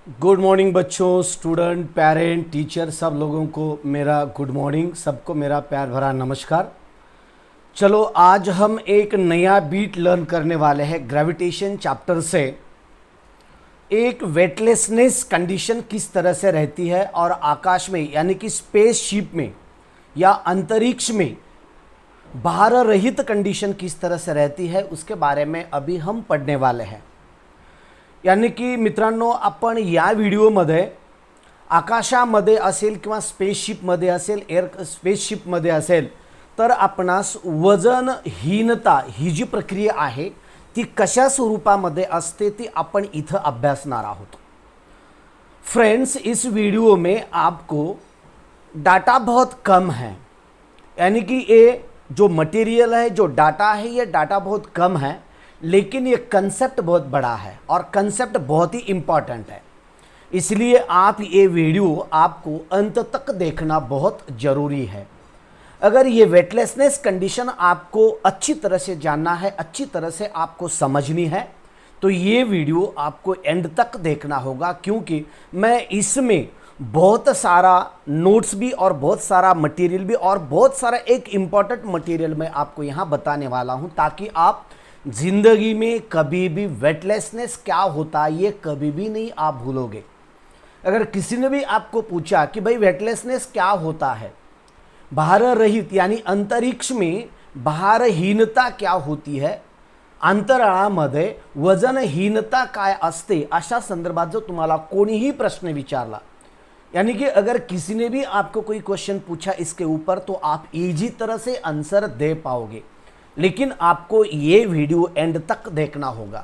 Good morning बच्चों, student, parent, teacher सब लोगों को मेरा गुड मॉर्निंग। सबको मेरा प्यार भरा नमस्कार। चलो आज हम एक नया बीट लर्न करने वाले हैं ग्रेविटेशन चैप्टर से। एक वेटलेसनेस कंडीशन किस तरह से रहती है और आकाश में यानी कि स्पेसशिप में या अंतरिक्ष में भार रहित कंडीशन किस तरह से रहती है उसके बारे में अभी हम पढ़ने वाले हैं। यानी की मित्रांनो, आपण या व्हिडिओमध्ये आकाशामध्ये असेल किंवा स्पेसशिपमध्ये असेल, स्पेसशिपमध्ये असेल तर आपणास वजनहीनता ही जी प्रक्रिया आहे ती कशा स्वरूपामध्ये असते ती आपण इथं अभ्यासणार आहोत। फ्रेंड्स, इस वीडियो में आपको डाटा बहुत कम है, यानी कि ये जो मटेरियल है, जो डाटा है, ये डाटा बहुत कम है, लेकिन ये कंसेप्ट बहुत बड़ा है और कंसेप्ट बहुत ही इम्पॉर्टेंट है। इसलिए आप ये वीडियो आपको अंत तक देखना बहुत ज़रूरी है। अगर ये वेटलेसनेस कंडीशन आपको अच्छी तरह से जानना है, अच्छी तरह से आपको समझनी है, तो ये वीडियो आपको एंड तक देखना होगा, क्योंकि मैं इसमें बहुत सारा नोट्स भी और बहुत सारा मटेरियल भी और बहुत सारा एक इम्पॉर्टेंट मटेरियल मैं आपको यहाँ बताने वाला हूँ, ताकि आप जिंदगी में कभी भी वेटलेसनेस क्या होता है ये कभी भी नहीं आप भूलोगे। अगर किसी ने भी आपको पूछा कि भाई वेटलेसनेस क्या होता है, भार रहित यानी अंतरिक्ष में भारहीनता क्या होती है, अंतराळामध्ये वजनहीनता काय असते, अशा संदर्भात जो तुम्हाला कोणीही प्रश्न विचारला, यानी कि अगर किसी ने भी आपको कोई क्वेश्चन पूछा इसके ऊपर, तो आप इजी तरह से आंसर दे पाओगे, लेकिन आपको ये वीडियो एंड तक देखना होगा।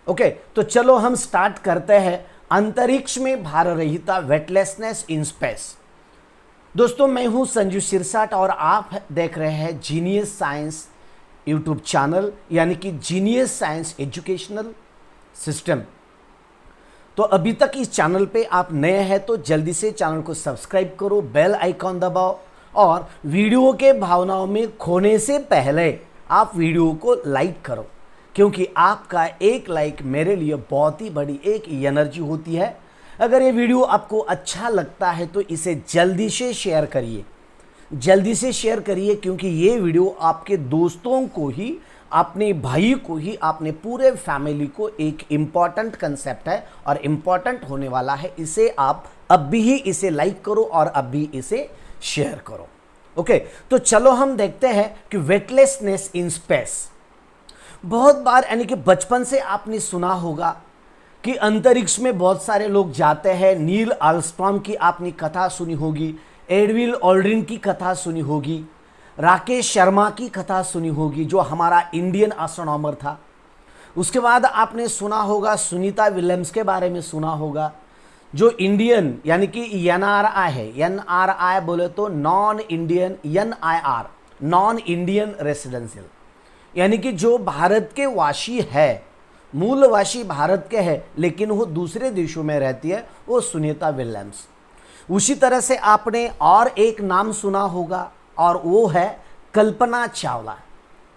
ओके, तो चलो हम स्टार्ट करते हैं अंतरिक्ष में भार रहिता, वेटलेसनेस इन स्पेस। दोस्तों, मैं हूं संजू सिरसाट और आप देख रहे हैं जीनियस साइंस यूट्यूब चैनल, यानी कि जीनियस साइंस एजुकेशनल सिस्टम। तो अभी तक इस चैनल पे आप नए हैं तो जल्दी से चैनल को सब्सक्राइब करो, बेल आइकॉन दबाओ और वीडियो के भावनाओं में खोने से पहले आप वीडियो को लाइक करो, क्योंकि आपका एक लाइक मेरे लिए बहुत ही बड़ी एक एनर्जी होती है। अगर ये वीडियो आपको अच्छा लगता है तो इसे जल्दी से शेयर करिए, जल्दी से शेयर करिए, क्योंकि ये वीडियो आपके दोस्तों को ही, अपने भाई को ही, अपने पूरे फैमिली को एक इम्पॉर्टेंट कंसेप्ट है और इम्पॉर्टेंट होने वाला है। इसे आप अभी ही इसे लाइक करो और अभी इसे शेयर करो। ओके, तो चलो हम देखते हैं कि वेटलेसनेस इन स्पेस। बहुत बार यानी कि बचपन से आपने सुना होगा कि अंतरिक्ष में बहुत सारे लोग जाते हैं। नील आर्मस्ट्रॉन्ग की आपने कथा सुनी होगी, एडविन ऑल्ड्रिन की कथा सुनी होगी, राकेश शर्मा की कथा सुनी होगी जो हमारा इंडियन एस्ट्रोनॉमर था। उसके बाद आपने सुना होगा सुनीता विलियम्स के बारे में सुना होगा, जो इंडियन यानी कि एनआरआई है। एनआरआई बोले तो non Indian, NIR non Indian residential, यानी कि जो भारत के वासी है, मूलवासी भारत के हैं लेकिन वो दूसरे देशों में रहती है, वो सुनीता विलियम्स। उसी तरह से आपने और एक नाम सुना होगा और वो है कल्पना चावला,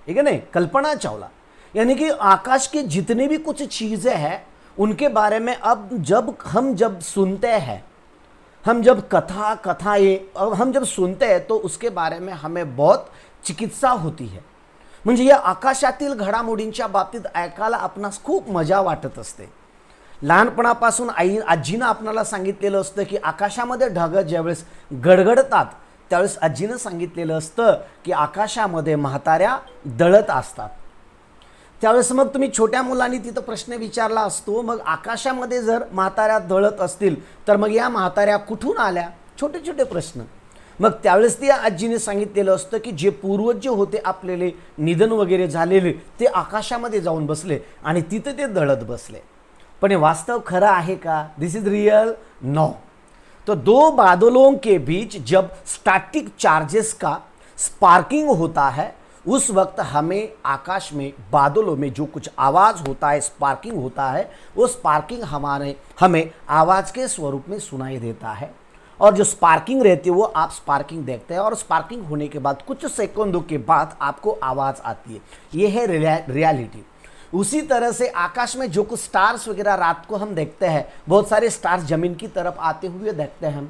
ठीक है नहीं, कल्पना चावला। यानी कि आकाश के जितने भी कुछ चीज़ें हैं उनके बारे में अब जब सुनते हैं, हम जब हम जब सुनते हैं तो उसके बारे में हमें बहुत चिकित्सा होती है। म्हणजे या आकाशातील घडामोडींच्या बाबतीत ऐकायला आपणास खूप मजा वाटत असते। लहानपणापासून आजीनं आपल्याला सांगितलेलं असतं की आकाशामध्ये ढग ज्यावेळेस गडगडतात त्यावेळेस आजीनं सांगितलेलं असतं की आकाशामध्ये म्हाताऱ्या दळत असतात। त्यावेळेस मग तुम्ही छोट्या मुलांनी तिथं प्रश्न विचारला असतो, मग आकाशामध्ये जर म्हाताऱ्या दळत असतील तर मग या म्हाताऱ्या कुठून आल्या, छोटे छोटे प्रश्न। मग त्यावेळेस त्या आजीने सांगितलेलं असतं की जे पूर्वज जे होते आपलेले निधन वगैरे झालेले ते आकाशामध्ये जाऊन बसले आणि तिथे ते दळत बसले। पण हे वास्तव खरं आहे का? This is real? नो। तो दो बादलों के बीच जब स्टैटिक चार्जेस का स्पार्किंग होता है, उस वक्त हमें आकाश में बादलों में जो कुछ आवाज़ होता है, स्पार्किंग होता है, वो स्पार्किंग हमें आवाज़ के स्वरूप में सुनाई देता है। और जो स्पार्किंग रहती है वो आप स्पार्किंग देखते हैं और स्पार्किंग होने के बाद कुछ सेकंडों के बाद आपको आवाज़ आती है। ये है रियलिटी। उसी तरह से आकाश में जो कुछ स्टार्स वगैरह रात को हम देखते हैं, बहुत सारे स्टार्स जमीन की तरफ आते हुए देखते हैं हम,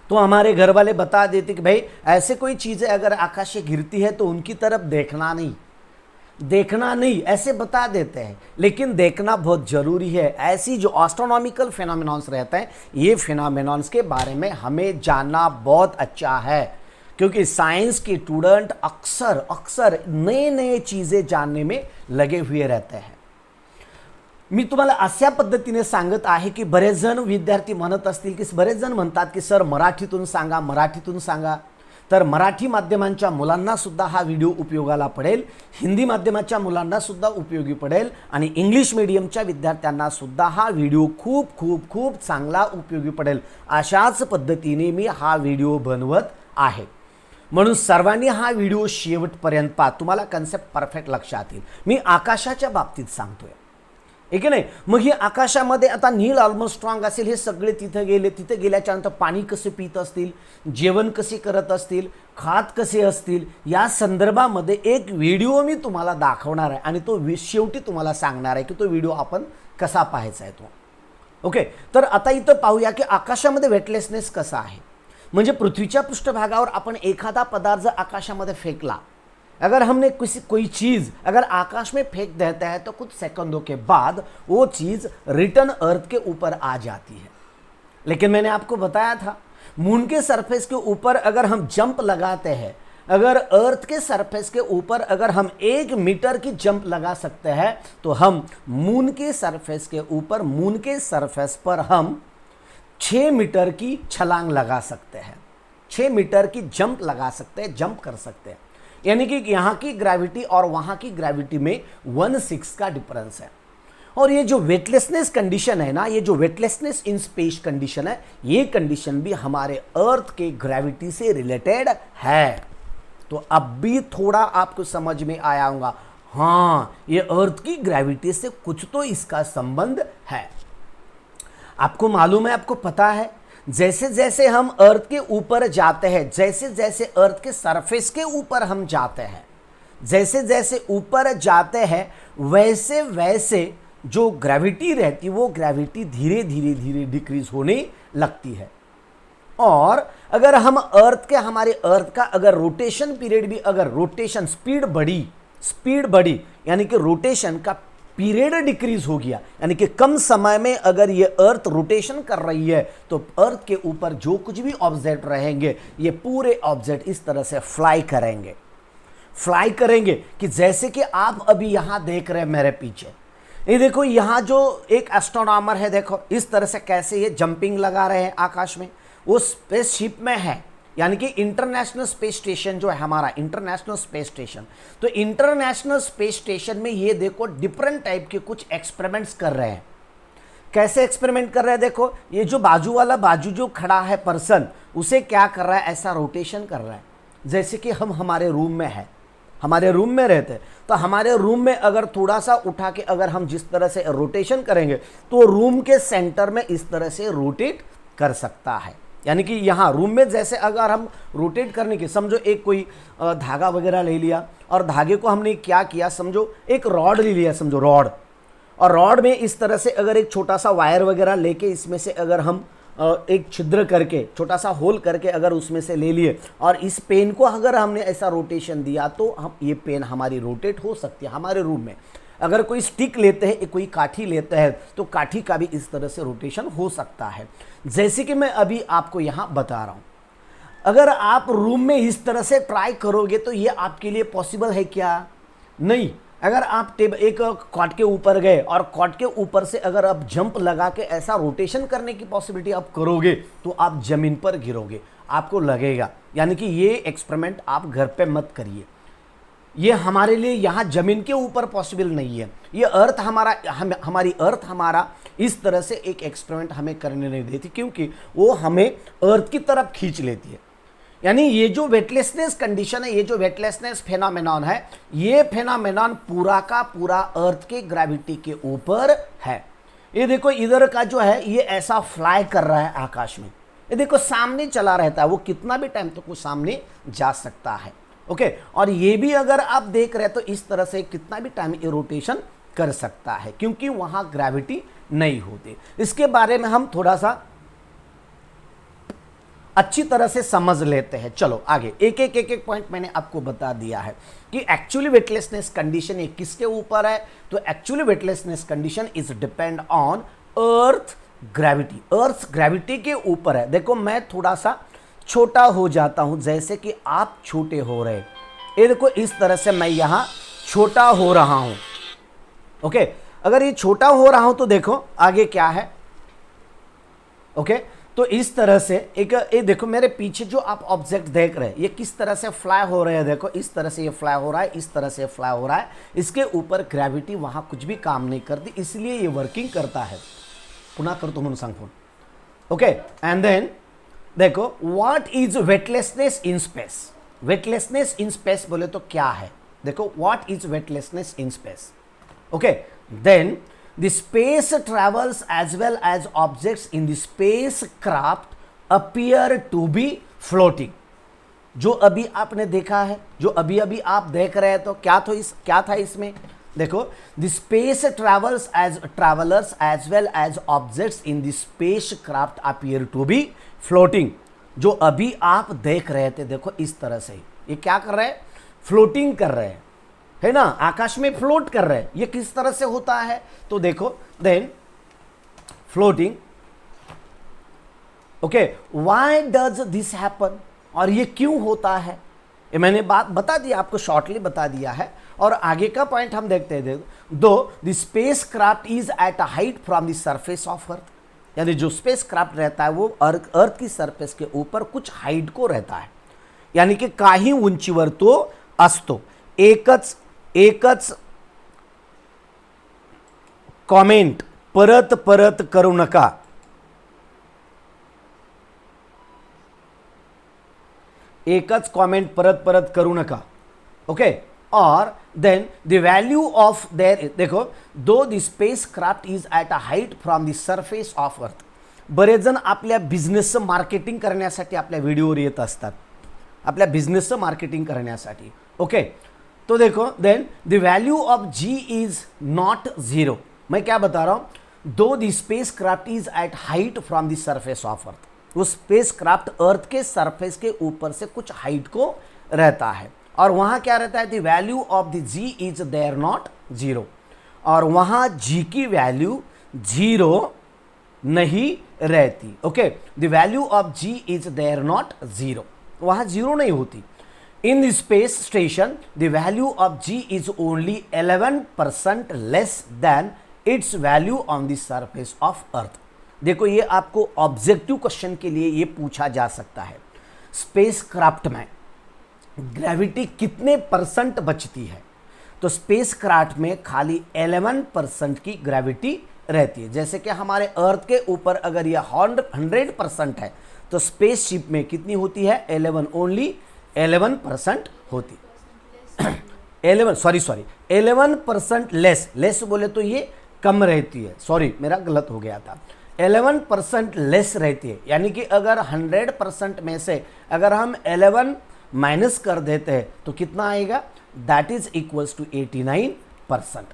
तो हमारे घर वाले बता देते कि भाई ऐसे कोई चीज़ें अगर आकाश से गिरती है तो उनकी तरफ देखना नहीं, देखना नहीं, ऐसे बता देते हैं। लेकिन देखना बहुत जरूरी है। ऐसी जो एस्ट्रोनॉमिकल फिनोमेनॉन्स रहते हैं, ये फिनोमेनॉन्स के बारे में हमें जानना बहुत अच्छा है, क्योंकि साइंस के स्टूडेंट अक्सर अक्सर नए नए चीजें जानने में लगे हुए रहते हैं। मी तुम्हाला अशा पद्धतीने सांगत आहे की बरेच जण विद्यार्थी म्हणत असतील की बरेच जण म्हणतात की सर मराठीतून सांगा, मराठीतून सांगा, तर मराठी माध्यमांच्या मुलांना सुद्धा हा व्हिडिओ उपयोगाला पडेल, हिंदी माध्यमाच्या मुलांना सुद्धा उपयोगी पडेल आणि इंग्लिश मीडियमच्या विद्यार्थ्यांना सुद्धा हा व्हिडिओ खूप खूप खूप चांगला उपयोगी पडेल, अशाच पद्धतीने मी हा व्हिडिओ बनवत आहे। म्हणून सर्वांनी हा व्हिडिओ शेवटपर्यंत पहा, तुम्हाला कन्सेप्ट परफेक्ट लक्षात येईल। मी आकाशाच्या बाबतीत सांगतोय, ठीक आहे नाही। मग ही आकाशामध्ये आता नील आर्मस्ट्रॉंग असेल, हे सगळे तिथे गेले, तिथे गेल्याच्या नंतर पाणी कसे पित असतील, जेवण कसे करत असतील, खात कसे असतील, या संदर्भामध्ये एक व्हिडिओ मी तुम्हाला दाखवणार आहे आणि तो शेवटी तुम्हाला सांगणार आहे की तो व्हिडिओ आपण कसा पाहायचा आहे तो। ओके, तर आता इथं पाहूया की आकाशामध्ये वेटलेसनेस कसा आहे। म्हणजे पृथ्वीच्या पृष्ठभागावर आपण एखादा पदार्थ जर आकाशामध्ये फेकला, अगर हमने कोई चीज़ अगर आकाश में फेंक देता है तो कुछ सेकंडों के बाद वो चीज़ रिटर्न अर्थ के ऊपर आ जाती है। लेकिन मैंने आपको बताया था, मून के सरफेस के ऊपर अगर हम जंप लगाते हैं, अगर अर्थ के सरफेस के ऊपर अगर हम 1 मीटर की जंप लगा सकते हैं, तो हम मून के सरफेस के ऊपर, मून के सरफेस पर हम 6 मीटर की छलांग लगा सकते हैं, 6 मीटर की जंप लगा सकते हैं, जंप कर सकते हैं। यानी कि यहाँ की ग्रेविटी और वहाँ की ग्रेविटी में 1/6 का डिफरेंस है। और ये जो वेटलेसनेस कंडीशन है ना, ये जो वेटलेसनेस इन स्पेस कंडीशन है, ये कंडीशन भी हमारे अर्थ के ग्रेविटी से रिलेटेड है। तो अब भी थोड़ा आपको समझ में आया होगा, हाँ ये अर्थ की ग्रेविटी से कुछ तो इसका संबंध है। आपको मालूम है, आपको पता है, जैसे जैसे हम अर्थ के ऊपर जाते हैं, जैसे जैसे अर्थ के सरफेस के ऊपर हम जाते हैं, जैसे जैसे ऊपर जाते हैं, वैसे वैसे जो ग्रेविटी रहती, वो ग्रेविटी धीरे धीरे धीरे डिक्रीज होने लगती है। और अगर हम अर्थ के, हमारे अर्थ का अगर रोटेशन पीरियड भी, अगर रोटेशन स्पीड बढ़ी यानी कि रोटेशन का पीरियड डिक्रीज हो गया, यानी कि कम समय में अगर ये अर्थ रोटेशन कर रही है, तो अर्थ के ऊपर जो कुछ भी ऑब्जेक्ट रहेंगे, ये पूरे ऑब्जेक्ट इस तरह से फ्लाई करेंगे कि जैसे कि आप अभी यहाँ देख रहे हैं मेरे पीछे, ये देखो यहाँ जो एक एस्ट्रोनॉमर है, देखो इस तरह से कैसे ये जंपिंग लगा रहे हैं आकाश में, वो स्पेसशिप में है, यानी कि इंटरनेशनल स्पेस स्टेशन जो है हमारा, इंटरनेशनल स्पेस स्टेशन। तो इंटरनेशनल स्पेस स्टेशन में ये देखो डिफरेंट टाइप के कुछ एक्सपेरिमेंट्स कर रहे हैं। कैसे एक्सपेरिमेंट कर रहे हैं, देखो ये जो बाजू जो खड़ा है पर्सन, उसे क्या कर रहा है, ऐसा रोटेशन कर रहा है। जैसे कि हम हमारे रूम में है, हमारे रूम में रहते हैं, तो हमारे रूम में अगर थोड़ा सा उठा के अगर हम जिस तरह से रोटेशन करेंगे, तो रूम के सेंटर में इस तरह से रोटेट कर सकता है। यानी कि यहाँ रूम में जैसे अगर हम रोटेट करने की, समझो एक कोई धागा वगैरह ले लिया, और धागे को हमने क्या किया, समझो एक रॉड ले लिया, समझो रॉड, और रॉड में इस तरह से अगर एक छोटा सा वायर वगैरह लेके इसमें से अगर हम एक छिद्र करके, छोटा सा होल करके अगर उसमें से ले लिए, और इस पेन को अगर हमने ऐसा रोटेशन दिया, तो हम ये पेन हमारी रोटेट हो सकती है हमारे रूम में। अगर कोई स्टिक लेते हैं, कोई काठी लेते हैं, तो काठी का भी इस तरह से रोटेशन हो सकता है। जैसे कि मैं अभी आपको यहाँ बता रहा हूँ, अगर आप रूम में इस तरह से ट्राई करोगे तो ये आपके लिए पॉसिबल है क्या? नहीं। अगर आप एक कॉट के ऊपर गए और कॉट के ऊपर से अगर आप जंप लगा के ऐसा रोटेशन करने की पॉसिबिलिटी आप करोगे, तो आप जमीन पर गिरोगे, आपको लगेगा। यानी कि ये एक्सपेरिमेंट आप घर पे मत करिए, ये हमारे लिए यहाँ जमीन के ऊपर पॉसिबल नहीं है। ये अर्थ हमारा, हमारी अर्थ हमारा इस तरह से एक एक्सपेरिमेंट हमें करने नहीं देती, क्योंकि वो हमें अर्थ की तरफ खींच लेती है। यानी ये जो वेटलेसनेस कंडीशन है, ये जो वेटलेसनेस फेनोमेनॉन है, ये फेनोमेनॉन पूरा का पूरा अर्थ के ग्रेविटी के ऊपर है। ये देखो इधर का जो है ये ऐसा फ्लाई कर रहा है आकाश में, ये देखो सामने चला रहता है, वो कितना भी टाइम तक वो सामने जा सकता है। ओके, और ये भी अगर आप देख रहे हैं तो इस तरह से कितना भी टाइम ये रोटेशन कर सकता है क्योंकि वहां ग्रेविटी नहीं होती। इसके बारे में हम थोड़ा सा अच्छी तरह से समझ लेते हैं। चलो आगे, एक एक पॉइंट मैंने आपको बता दिया है कि एक्चुअली वेटलेसनेस कंडीशन ये किसके ऊपर है। तो actually weightlessness condition is depend on earth gravity, earth gravity के ऊपर है। देखो मैं थोड़ा सा छोटा हो जाता हूं, जैसे कि आप छोटे हो रहे, ये देखो इस तरह से मैं यहां छोटा हो रहा हूं। ओके, अगर ये छोटा हो रहा हूं तो देखो आगे क्या है। ओके, तो इस तरह से एक ये देखो मेरे पीछे जो आप ऑब्जेक्ट देख रहे हैं ये किस तरह से फ्लाई हो रहे हैं। देखो इस तरह से ये फ्लाई हो रहा है, इस तरह से फ्लाई हो रहा है। इसके ऊपर ग्रेविटी वहां कुछ भी काम नहीं करती, इसलिए ये वर्किंग करता है। पुनः कर तुम फोन। ओके, एंड देन देखो what is weightlessness in space. Weightlessness in space बोले तो क्या है, देखो what is weightlessness in space. Okay, then the space travels as well as objects in the spacecraft appear to be floating। जो अभी आपने देखा है, जो अभी अभी आप देख रहे हैं, तो क्या था इसमें, देखो the space travels as travelers as well as objects in the spacecraft appear to be floating। जो अभी आप देख रहे थे, देखो इस तरह से ये क्या कर रहे हैं, फ्लोटिंग कर रहे हैं, है ना, आकाश में फ्लोट कर रहे हैं। ये किस तरह से होता है, तो देखो then floating. Okay, why does this happen, और ये क्यों होता है, ये मैंने बात बता दी आपको, शॉर्टली बता दिया है। और आगे का पॉइंट हम देखते हैं। देखो, though the spacecraft is at a height from the surface of अर्थ, यानी जो स्पेस क्राफ्ट रहता है वो अर्थ की सरफेस के ऊपर कुछ हाइट को रहता है, यानी कि काही उंचीवर तो असतो। एकच कॉमेंट परत परत करू नका। एकच कॉमेंट परत परत करू नका। ओके, और then the value of there, देखो though the spacecraft is at a height from the surface of earth. बरेच जण आपल्या बिझनेसचं मार्केटिंग करण्यासाठी आपल्या व्हिडिओवर येत असतात, आपल्या बिझनेसचं मार्केटिंग करण्यासाठी। ओके, तो देखो then the value of ji is not zero. मैं क्या बता रहा हूं, though the spacecraft is at height from the surface of earth, वो स्पेस क्राफ्ट अर्थ के सरफेस के ऊपर से कुछ हाइट को रहता है, और वहां क्या रहता है, the value of the G is there not zero, और वहां जी की वैल्यू जीरो नहीं रहती। Okay, the value of ji is there not zero, वहां जीरो नहीं होती। In the space station, the value of G is only 11% less than its value on the surface of Earth। देखो ये आपको objective question के लिए ये पूछा जा सकता है, स्पेस क्राफ्ट में ग्रेविटी कितने परसेंट बचती है। तो स्पेस क्राफ्ट में खाली 11% की ग्रेविटी रहती है। जैसे कि हमारे अर्थ के ऊपर अगर यह 100% है तो स्पेस शिप में कितनी होती है, 11% होती। 11% लेस बोले तो ये कम रहती है, सॉरी मेरा गलत हो गया था, 11% लेस रहती है। यानी कि अगर 100% में से अगर हम 11 माइनस कर देते हैं तो कितना आएगा, दैट इज इक्वल्स टू 89%।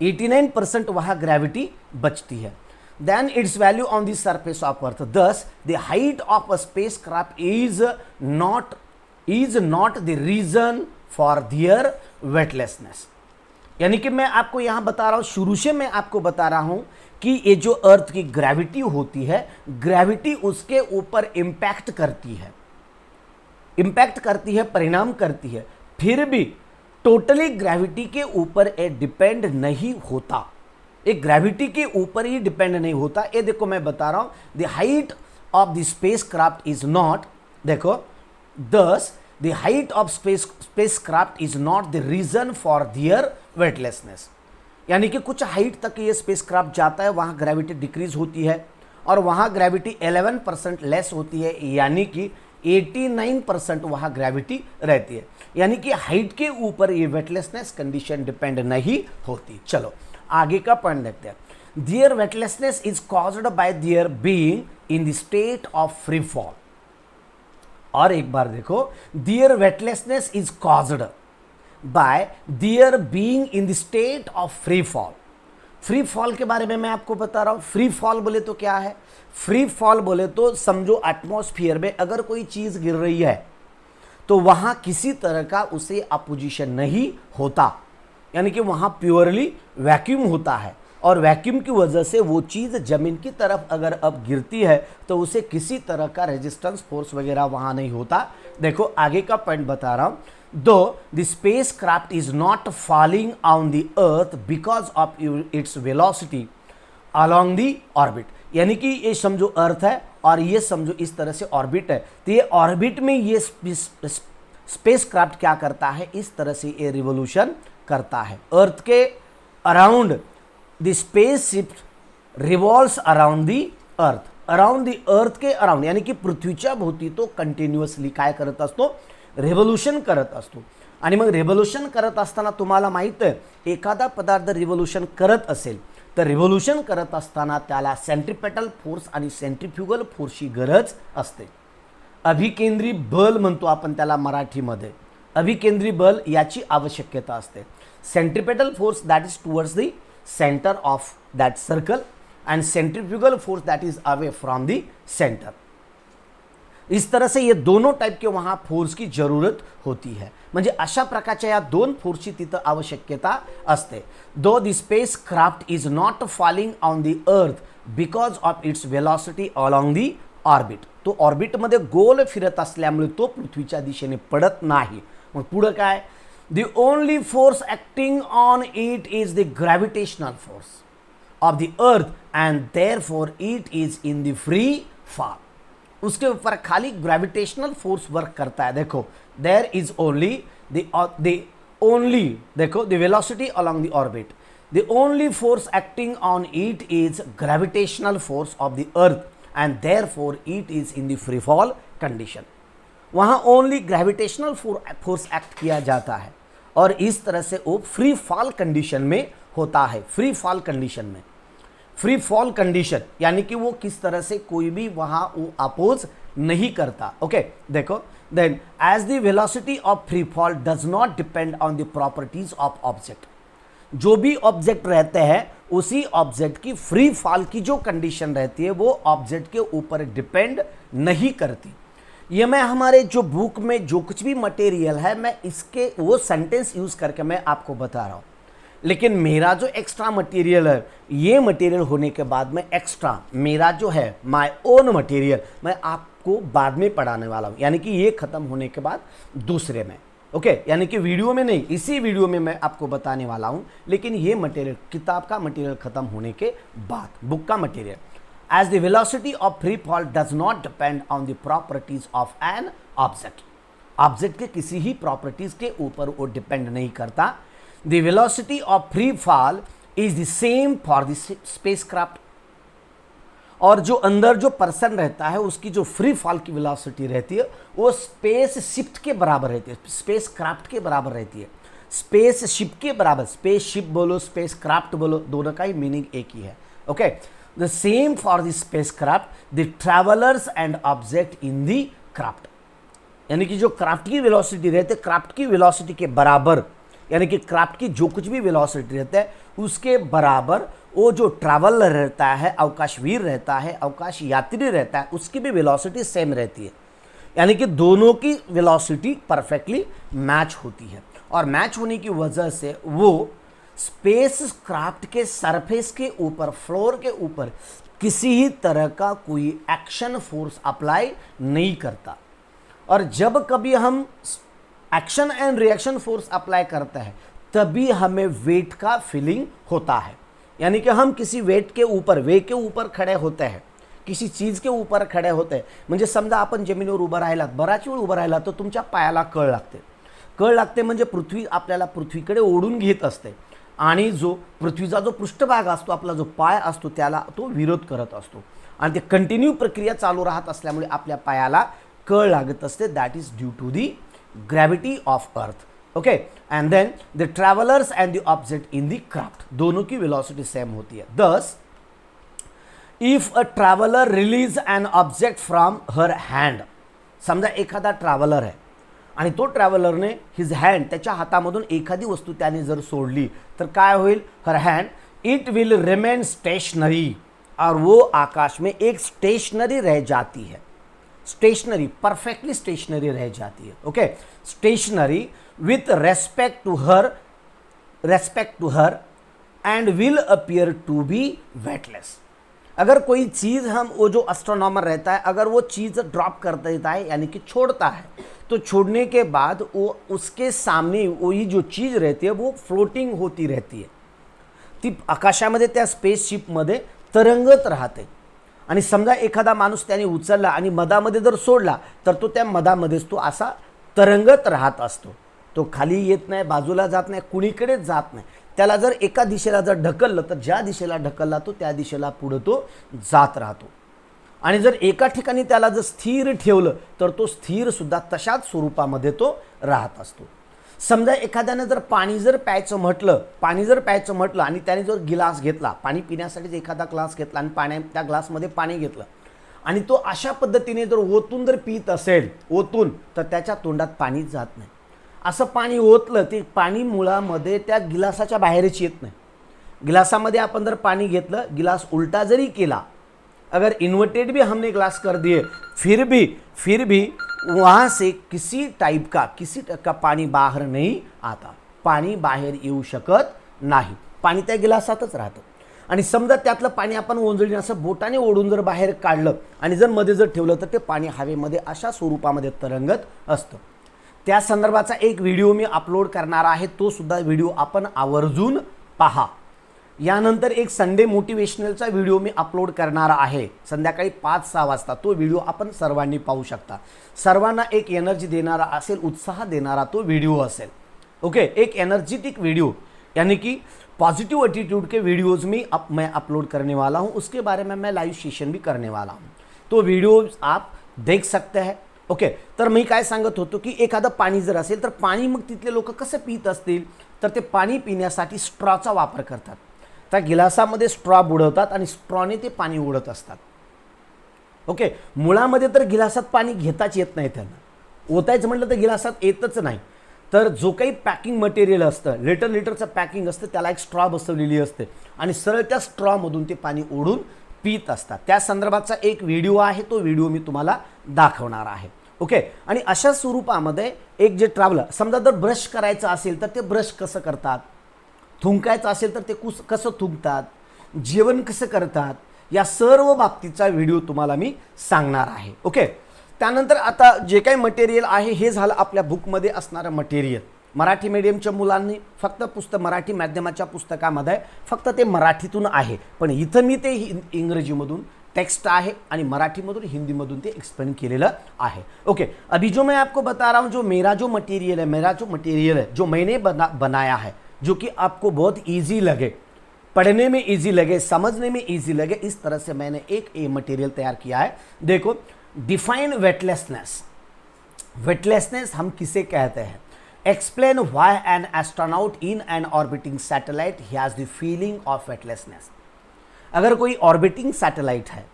89% वहां ग्रेविटी बचती है। Then its value on the surface of Earth. Thus, the height of a spacecraft is not the reason for their weightlessness। यानी कि मैं आपको यहां बता रहा हूं, शुरू से मैं आपको बता रहा हूं कि ये जो अर्थ की ग्रेविटी होती है, ग्रेविटी उसके ऊपर इंपैक्ट करती है, परिणाम करती है, फिर भी टोटली ग्रेविटी के ऊपर ये डिपेंड नहीं होता, एक ग्रेविटी के ऊपर ही डिपेंड नहीं होता। ये देखो मैं बता रहा हूं, the height of the spacecraft is not, देखो thus the height of spacecraft is not the reason for their weightlessness. यानी कि कुछ हाइट तक ये स्पेस क्राफ्ट जाता है, वहां ग्रेविटी डिक्रीज होती है और वहां ग्रेविटी 11% लेस होती है, यानी कि 89% वहां ग्रेविटी रहती है। यानी कि हाइट के ऊपर ये वेटलेसनेस कंडीशन डिपेंड नहीं होती। चलो आगे का पॉइंट देखते हैं। Their weightlessness is caused by their being in the state of free fall, और एक बार देखो, their weightlessness is caused by their being in the state of free fall. Free fall के बारे में मैं आपको बता रहा हूं। फ्री फॉल बोले तो क्या है? फ्री फॉल बोले तो समझो एटमॉस्फेयर में अगर कोई चीज गिर रही है तो वहां किसी तरह का उसे अपोजिशन नहीं होता, यानी कि वहां प्योरली वैक्यूम होता है, और वैक्यूम की वजह से वो चीज़ जमीन की तरफ अगर अब गिरती है तो उसे किसी तरह का रेजिस्टेंस फोर्स वगैरह वहां नहीं होता। देखो आगे का पॉइंट बता रहा हूं। Though the spacecraft is not falling on the earth because of its velocity along the orbit, यानी कि ये समझो अर्थ है और ये समझो इस तरह से ऑर्बिट है, तो ये ऑर्बिट में ये स्पेस क्राफ्ट क्या करता है, इस तरह से ये रिवोल्यूशन करता है। अर्थ के around the spaceship revolves around the earth, around the earth के अराउंड, यानी की पृथ्वीच्या भोवती तो कंटिन्युअसली काय करत असतो, रिव्होल्यूशन करत असतो। आणि मग रिव्होल्यूशन करत असताना तुम्हाला माहित आहे एखादा पदार्थ रिव्होल्यूशन करत असेल तर रिव्होल्यूशन करत असताना त्याला सेंट्रिपेटल फोर्स आणि सेंट्रिफ्युगल फोर्सची गरज असते। अभिकेंद्री बल म्हणतो आपण त्याला मराठीमध्ये, अभिकेंद्री बल याची आवश्यकता असते। Centripetal force that is towards the centre of that circle and centrifugal force that is away from the centre. इस तरह से ये दोनों टाइप के वहां फोर्स की जरूरत होती है, म्हणजे अशा प्रकारच्या या दोन फोर्सची तिथं आवश्यकता असते। दो the spacecraft is not falling on the earth because of its velocity along the orbit, तो ऑर्बिट मध्ये गोल फिरत असल्यामुळे तो पृथ्वीच्या दिशेने पडत नाही। मग पुढे काय, the only force acting on it is the gravitational force of the earth and therefore it is in the free fall. उसके ऊपर खाली ग्रेविटेशनल फोर्स वर्क करता है। देखो there is only the only देखो the velocity along the orbit, the only force acting on it is gravitational force of the earth and therefore it is in the free fall condition. वहाँ only gravitational force act किया जाता है और इस तरह से वो फ्री फॉल कंडीशन में होता है। फ्री फॉल कंडीशन में, फ्री फॉल कंडीशन यानी कि वो किस तरह से कोई भी वहां वो अपोज नहीं करता। ओके देखो, then as the velocity of free fall does not depend on the properties of object, जो भी ऑब्जेक्ट रहते हैं उसी ऑब्जेक्ट की फ्री फॉल की जो कंडीशन रहती है वो ऑब्जेक्ट के ऊपर डिपेंड नहीं करती। ये मैं हमारे जो बुक में जो कुछ भी मटेरियल है मैं इसके वो सेंटेंस यूज करके मैं आपको बता रहा हूँ, लेकिन मेरा जो एक्स्ट्रा मटेरियल है ये मटेरियल होने के बाद में एक्स्ट्रा मेरा जो है माय ओन मटेरियल मैं आपको बाद में पढ़ाने वाला हूँ, यानी कि ये खत्म होने के बाद दूसरे में। ओके यानी कि वीडियो में नहीं, इसी वीडियो में मैं आपको बताने वाला हूँ, लेकिन ये मटेरियल किताब का मटेरियल खत्म होने के बाद, बुक का material. As the velocity of free fall does not depend on the properties of an object, object के किसी ही प्रॉपर्टीज के ऊपर वो डिपेंड नहीं करता। The velocity of free fall is the same for the spacecraft, और जो अंदर जो पर्सन रहता है उसकी जो फ्री फॉल की वेलोसिटी रहती है वो स्पेस शिफ्ट के बराबर रहती है, स्पेस क्राफ्ट के बराबर रहती है, स्पेस शिप के बराबर। स्पेस शिप बोलो स्पेस क्राफ्ट बोलो दोनों का ही मीनिंग एक ही है। Okay the same for the space craft the travellers and object in the craft, यानी कि जो क्राफ्ट की वेलोसिटी रहती है क्राफ्ट की वेलोसिटी के बराबर, यानी कि क्राफ्ट की जो कुछ भी वेलोसिटी रहता है उसके बराबर वो जो ट्रैवलर रहता है, अवकाशवीर रहता है, अवकाश यात्री रहता है, उसकी भी वेलोसिटी सेम रहती है, यानी कि दोनों की वेलोसिटी परफेक्टली मैच होती है। और मैच होने की वजह से वो स्पेस क्राफ्ट के सरफेस के ऊपर, फ्लोर के ऊपर किसी ही तरह का कोई एक्शन फोर्स अप्लाई नहीं करता। और जब कभी हम action and reaction force apply करता है तभी हमें वेट का फीलिंग होता है, यानी कि हम किसी वेट के ऊपर, वे के ऊपर खड़े होते हैं, किसी चीज के ऊपर खड़े होते हैं। म्हणजे समजा आपण जमिनीवर उभं राहिलात, बराच वेळ उभं राहिलात तर तुमच्या पायाला कळ लागते, कळ लागते म्हणजे पृथ्वी आपल्याला पृथ्वीकडे ओढून घेत असते आणि जो पृथ्वीचा जो पृष्ठभाग असतो, आपला जो पाय असतो त्याला तो विरोध करत असतो आणि ते कंटिन्यू प्रक्रिया चालू राहत असल्यामुळे आपल्या पायाला कळ लागत असते। That is due to the gravity of earth। okay and then the travelers and the object in the craft दोनों की velocity same होती है। thus if a traveler release an object from her hand, समजा एखादा traveller आहे आणि तो ट्रॅव्हलरने his hand, त्याच्या हातामधून एखादी वस्तू त्याने जर सोडली तर काय होईल, her hand it will remain stationary, और वो आकाश में एक स्टेशनरी रह जाती है, स्टेशनरी, परफेक्टली स्टेशनरी रह जाती है। Okay, stationary with respect to her and will appear to be weightless. अगर कोई चीज़ हम, वो जो एस्ट्रोनॉमर रहता है, अगर वो चीज़ ड्रॉप कर देता है यानी कि छोड़ता है, तो छोड़ने के बाद वो उसके सामने वही जो चीज़ रहती है वो फ्लोटिंग होती रहती है, ती आकाशामध्ये त्या स्पेसशिपमध्ये तरंगत राहते। आणि समजा एखादा माणूस त्याने उचलला आणि मधामध्ये जर सोडला तर तो त्या मधामध्येच तो असा तरंगत राहत असतो, तो खाली येत नाही, बाजूला जात नाही, कुणीकडेच जात नाही। त्याला जर एका दिशेला जर ढकललं तर ज्या दिशेला ढकलला तो त्या दिशेला पुढे तो जात राहतो, आणि जर एका ठिकाणी त्याला जर स्थिर ठेवलं तर तो स्थिर सुद्धा तशाच स्वरूपामध्ये तो राहत असतो। समजा एखाद्याने जर पाणी जर प्यायचं म्हटलं आणि त्याने जर गिलास घेतला, पाणी पिण्यासाठी एखादा ग्लास घेतला आणि त्या ग्लासमध्ये पाणी घेतलं आणि तो अशा पद्धतीने जर ओतून जर पित असेल, तर त्याच्या तोंडात पाणी जात नाही। असं पाणी ओतलं ते पाणी मुळामध्ये त्या गिलासाच्या बाहेरच येत नाही। गिलासामध्ये आपण जर पाणी घेतलं, गिलास उलटा जरी केला, अगर इन्वर्टेड भी हमने ग्लास कर दिए, फिर भी वहाँ से किसी टाइप का पानी बाहर नहीं आता, पाणी बाहेर येऊ शकत नाही, पाणी त्या गिलासातच राहतं। आणि समजा त्यातलं पाणी आपण ओंजळीने असं बोटाने ओढून जर बाहेर काढलं आणि जर मध्ये जर ठेवलं तर ते पाणी हवेमध्ये अशा स्वरूपामध्ये तरंगत असतं। त्या संदर्भाचा एक व्हिडिओ मी अपलोड करणार आहे, तो सुद्धा व्हिडिओ आपण आवर्जून पहा। यानंतर एक संडे मोटिवेशनलचा व्हिडिओ मी अपलोड करणार आहे संध्याकाळी 5-6 वाजता, तो व्हिडिओ आपण सर्वांनी पाहू शकता। सर्वांना एक एनर्जी देणारा असेल, उत्साह देणारा तो व्हिडिओ असेल। ओके, एक एनर्जेटिक वीडियो यानी कि पॉजिटिव एटीट्यूड के वीडियोज़ मैं अपलोड करने वाला हूँ, उसके बारे में मैं लाइव सेशन भी करने वाला हूँ, तो वीडियो आप देख सकते हैं। ओके, तर मी काय सांगत होतो की एखादं पाणी जर असेल तर पाणी मग तिथले लोक कसं पित असतील, तर ते पाणी पिण्यासाठी स्ट्रॉचा वापर करतात। त्या गिलासामध्ये स्ट्रॉ बुडवतात आणि स्ट्रॉने ते पाणी ओढत असतात। ओके, मुळामध्ये तर गिलासात पाणी घेताच येत नाही त्यांना, ओतायचं म्हटलं तर गिलासात येतच नाही। तर जो काही पॅकिंग मटेरियल असतं, लिटरचं पॅकिंग असतं, त्याला एक स्ट्रॉ बसवलेली असते आणि सरळ त्या स्ट्रॉमधून ते पाणी ओढून पित असतात। त्या संदर्भाचा एक व्हिडिओ आहे, तो व्हिडिओ मी तुम्हाला दाखवणार आहे। ओके, आणि अशा स्वरूपामध्ये एक जे ट्रॅव्हलर, समजा जर ब्रश करायचं असेल तर ते ब्रश कसं करतात, थुंकायचं असेल तर ते कसं थुंकतात, जेवण कसं करतात, या सर्व बाबतीचा व्हिडिओ तुम्हाला मी सांगणार आहे। ओके, त्यानंतर आता जे काही मटेरियल आहे हे झालं आपल्या बुकमध्ये असणारं मटेरियल। मराठी मीडियमच्या मुलांनी फक्त मराठी माध्यमाच्या पुस्तकामध्ये फक्त ते मराठीतून आहे, पण इथं मी ते इंग्रजीमधून टेक्स्ट आहे आणि मराठीमधून हिंदीमधून ते एक्सप्लेन केलेलं आहे। ओके, अभी जो मैं आपको बता रहा हूँ, जो मेरा जो मटेरियल है, जो मैंने बनाया है, जो कि आपको बहुत ईजी लगे, पढ़ने में ईजी लगे, समझने में ईजी लगे, इस तरह से मैंने एक मटेरियल तैयार किया है। देखो, डिफाइन वेटलेसनेस। वेटलेसनेस हम किसे कहते हैं? Explain why an astronaut in an orbiting satellite has the feeling of weightlessness. अगर कोई ऑर्बिटिंग सैटेलाइट है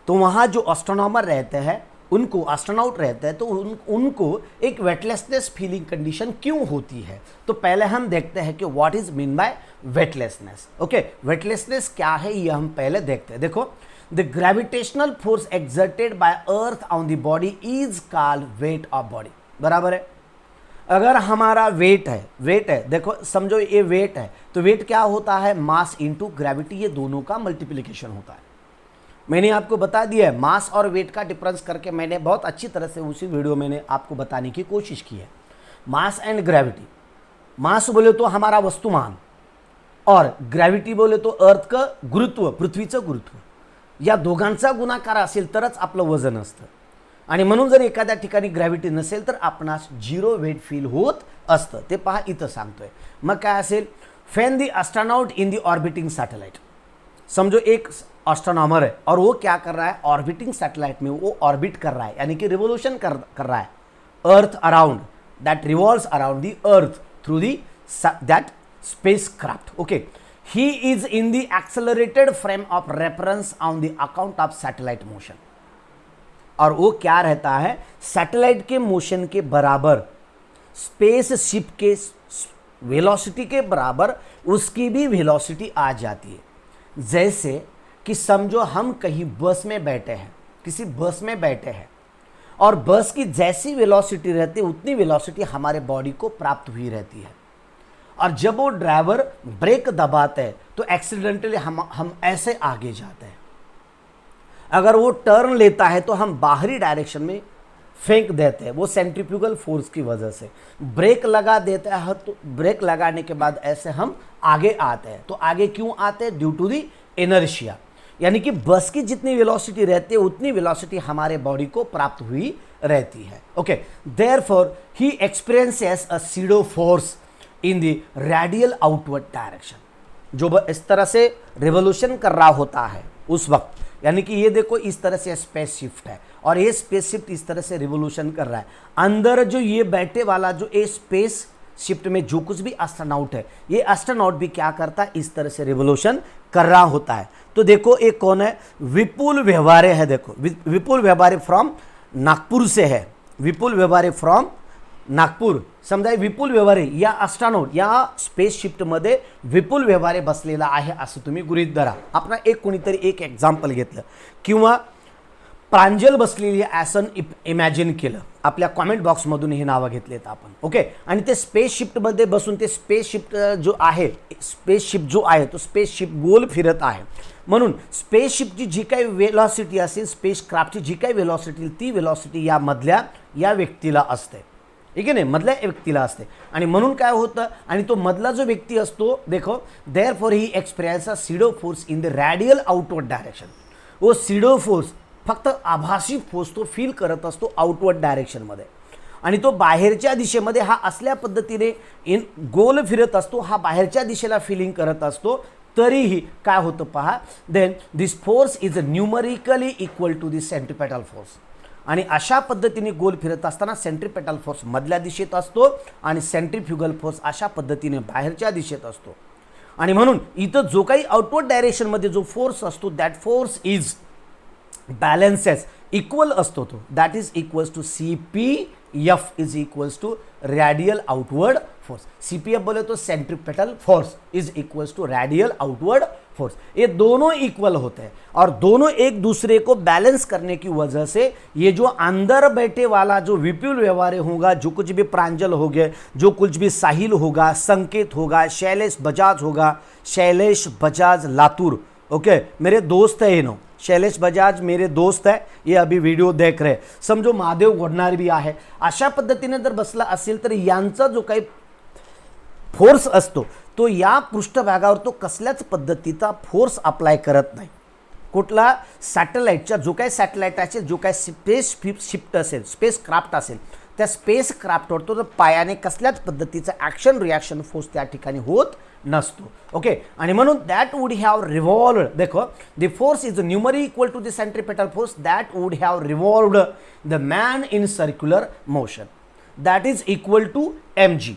तो वहाँ जो एस्ट्रोनॉमर रहते हैं, उनको एस्ट्रोनॉट रहते हैं, तो उनको एक वेटलेसनेस फीलिंग कंडीशन क्यों होती है? तो पहले हम देखते हैं कि what is mean by weightlessness. Okay, weightlessness क्या है ये हम पहले देखते हैं। देखो, the gravitational force exerted by earth on the body is called weight of body. बराबर है? अगर हमारा वेट है, देखो समझो ये वेट है, तो वेट क्या होता है? मास इंटू ग्रेविटी, ये दोनों का मल्टीप्लिकेशन होता है। मैंने आपको बता दिया है, मास और वेट का डिफरेंस करके मैंने बहुत अच्छी तरह से उसी वीडियो मैंने आपको बताने की कोशिश की है। मास एंड ग्रेविटी, मास बोले तो हमारा वस्तुमान, और ग्रेविटी बोले तो अर्थ का गुरुत्व, पृथ्वीचं गुरुत्व, या दोघांचा गुणाकार असेल तरच आपलं वजन असतं। आणि म्हणून जर एखाद्या ठिकाणी ग्रॅव्हिटी नसेल तर आपणास झिरो वेट फील होत असतं। ते पहा इथं सांगतोय। मग काय असेल? Fan the astronaut in the orbiting satellite. समझो एक एस्ट्रोनॉमर है और वो क्या कर रहा है? ऑर्बिटिंग सैटेलाइट में वो ऑर्बिट कर रहा है, यानी कि रिवोल्यूशन कर रहा है earth around, that revolves around the earth through that spacecraft. Okay, he is in the accelerated frame of reference on the account of satellite motion. और वो क्या रहता है, सैटेलाइट के मोशन के बराबर, स्पेस शिप के वेलोसिटी के बराबर उसकी भी वेलोसिटी आ जाती है। जैसे कि समझो हम कहीं बस में बैठे हैं, किसी बस में बैठे हैं, और बस की जैसी वेलोसिटी रहती है उतनी वेलोसिटी हमारे बॉडी को प्राप्त हुई रहती है। और जब वो ड्राइवर ब्रेक दबाते हैं तो एक्सीडेंटली हम ऐसे आगे जाते हैं। अगर वो टर्न लेता है तो हम बाहरी डायरेक्शन में फेंक देते हैं, वो सेंट्रीफ्यूगल फोर्स की वजह से। ब्रेक लगा देता है तो ब्रेक लगाने के बाद ऐसे हम आगे आते हैं। तो आगे क्यों आते हैं? ड्यू टू दी इनर्शिया, यानी कि बस की जितनी वेलोसिटी रहती है उतनी वेलोसिटी हमारे बॉडी को प्राप्त हुई रहती है। Okay, therefore he experiences a SIDO force in the radial outward direction. जो इस तरह से रिवोल्यूशन कर रहा होता है उस वक्त, यानी कि ये देखो इस तरह से स्पेस शिफ्ट है और ये स्पेस शिफ्ट इस तरह से रिवोल्यूशन कर रहा है। अंदर जो ये बैठे वाला जो ये स्पेस शिफ्ट में जो कुछ भी एस्ट्रोनॉट है, ये एस्ट्रोनॉट भी क्या करता है, इस तरह से रिवोल्यूशन कर रहा होता है। तो देखो एक कौन है, विपुल व्यवहारे है। देखो विपुल व्यवहारे फ्रॉम नागपुर से है, विपुल व्यवहारे फ्रॉम नागपूर। समजा विपुल व्यवहारे या एस्ट्रोनॉट या स्पेसशिफ्ट मध्ये विपुल व्यवहारे बसलेला आहे असं तुम्ही गृहीत धरा। आपण एक कोणीतरी एक एक्झाम्पल घेतलं किंवा प्रांजल बसलेली असं इमॅजिन केलं, आपल्या कॉमेंट बॉक्समधून हे नावं घेतलेत आपण। ओके, आणि ते स्पेसशिफ्टमध्ये बसून ते स्पेसशिफ्ट जो आहे, स्पेसशिप जो आहे तो स्पेसशिप गोल फिरत आहे। म्हणून स्पेसशिपची जी काही वेलॉसिटी असेल, स्पेसक्राफ्टची जी काही वेलॉसिटी, ती वेलॉसिटी या मधल्या या व्यक्तीला असते, ठीक आहे ना, मधल्या व्यक्तीला असते। आणि म्हणून काय होतं, आणि तो मधला जो व्यक्ती असतो, देखो therefore he experience a SIDO force in the radial outward direction. वो सीडो फोर्स फक्त आभासी फोर्स तो फील करत असतो आउटवर्ड डायरेक्शनमध्ये, आणि तो बाहेरच्या दिशेमध्ये हा असल्या पद्धतीने गोल फिरत असतो, हा बाहेरच्या दिशेला फिलिंग करत असतो। तरीही काय होतं पहा, then this force is numerically equal to the centripetal force. आणि अशा पद्धतीने गोल फिरत असताना सेंट्रिपेटल फोर्स मधल्या दिशेत असतो आणि सेंट्रीफ्युगल फोर्स अशा पद्धतीने बाहेरच्या दिशेत असतो। आणि म्हणून इथं जो काही आउटवर्ड डायरेक्शनमध्ये जो फोर्स असतो, that force is balances equal असतो तो, that is equals to CPF is equals to radial outward force. CPF बोले तो centripetal force is equals to radial outward force. ये दोनों इक्वल होते हैं और दोनों एक दूसरे को बैलेंस करने की वजह से ये जो अंदर बैठे वाला जो विपुल व्यवहार होगा, जो कुछ भी प्रांजल हो गए, जो कुछ भी साहिल होगा, संकेत होगा, शैलेश बजाज होगा, शैलेश बजाज लातूर, ओके मेरे दोस्त है इन्हों, शैलेश बजाज मेरे दोस्त है, ये अभी वीडियो देख रहे, समझो महादेव घोडणार भी आहे। अशा पद्धतीने जर बसला असेल तर यांचा जो काही फोर्स असतो तो या पृष्ठभागावर तो कसल्याच पद्धतीचा फोर्स अप्लाय करत नाही। कुठला सॅटेलाइटच्या जो काही सॅटेलाइट असेल, जो काही स्पेस शिफ्ट असेल, स्पेस क्राफ्ट असेल, त्या स्पेस क्राफ्टवर तो पायाने कसल्याच पद्धतीचा ॲक्शन रिॲक्शन फोर्स त्या ठिकाणी होत नसतो। ओके, आणि म्हणून दॅट वुड हॅव रिव्हॉल्व्ड, देखो the force is numerically equal to the centripetal force that would have revolved the man in circular motion, that is equal to mg।